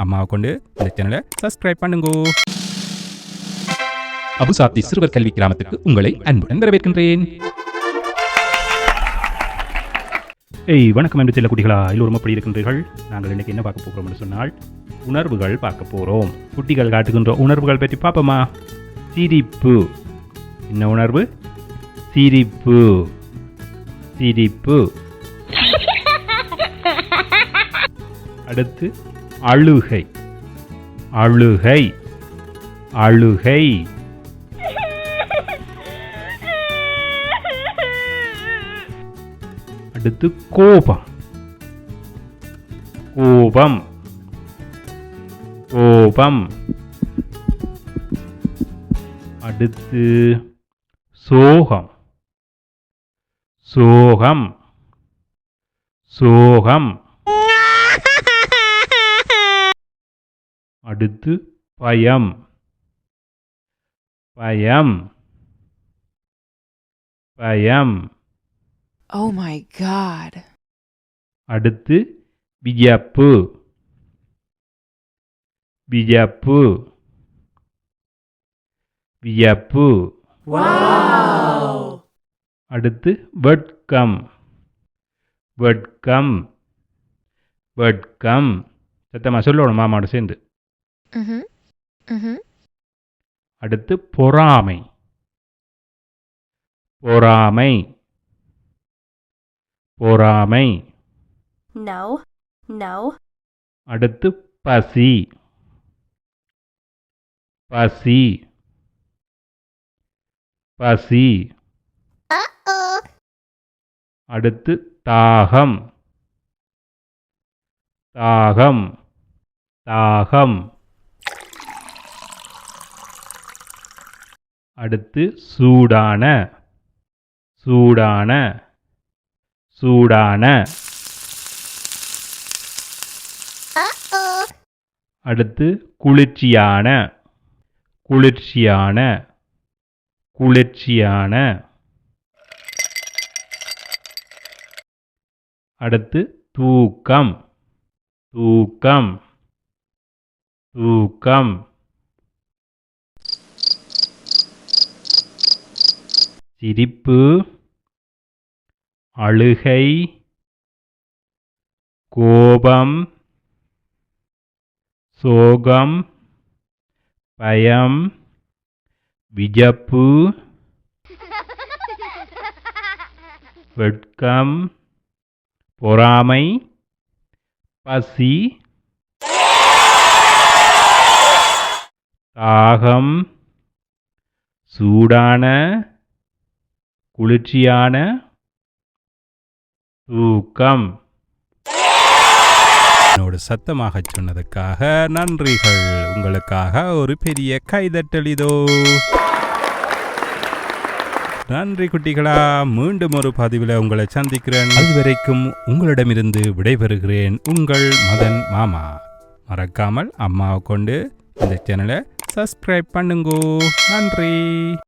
அம்மாவை கொண்டு இந்த சேனலை சப்ஸ்கிரைப் பண்ணுங்க. அபுசாத்தி சிறுவர் கல்வி கிராமத்துக்கு உங்களை அன்புடன் வரவேற்கின்றேன். வணக்கம் என்று செல்ல குட்டிகளா, எல்லோரும் எப்படி இருக்கின்றீர்கள்? நாங்கள் இன்னைக்கு என்ன பார்க்க போகிறோம் என்று சொன்னால் உணர்வுகள் பார்க்க போகிறோம். குட்டிகள் காட்டுகின்ற உணர்வுகள் பற்றி பார்ப்போமா? சிரிப்பு. என்ன உணர்வு? சிரிப்பு. சிரிப்பு. அடுத்து அழுகை. அழுகை. அழுகை. அடுத்து கோபம். கோபம். கோபம். அடுத்து சோகம். சோகம். சோகம். அடுத்து பயம். பயம். பயம். Oh my God. அடுத்து வியப்பு. வியப்பு. வியப்பு. Wow. அடுத்து வெட்கம். வெட்கம். வெட்கம். சத்தமா சொல்லணும் மாமாவோட சேர்ந்து. அடுத்து பொறாமை. பொறாமை. பொறாமை. No. No. அடுத்து பசி. பசி. பசி. அடுத்து தாகம். தாகம். தாகம். அடுத்து சூடான. சூடான. சூடான. அடுத்து குளிர்ச்சியான. குளிர்ச்சியான. குளிர்ச்சியான. அடுத்து தூக்கம். தூக்கம். தூக்கம். சிரிப்பு. அழுகை. கோபம். சோகம். பயம். வியப்பு. வெட்கம். பொறாமை. பசி. தாகம். சூடான. குளிர்ச்சியான. தூக்கம். என்னோட சத்தமாக சொன்னதுக்காக நன்றிகள். உங்களுக்காக ஒரு பெரிய கைதட்டல் இதோ. நன்றி குட்டிகளா. மீண்டும் ஒரு பதிவில் உங்களை சந்திக்கிறேன். அதுவரைக்கும் உங்களிடமிருந்து விடைபெறுகிறேன். உங்கள் மதன் மாமா. மறக்காமல் அம்மாவை கொண்டு இந்த சேனலை சப்ஸ்கிரைப் பண்ணுங்கோ. நன்றி.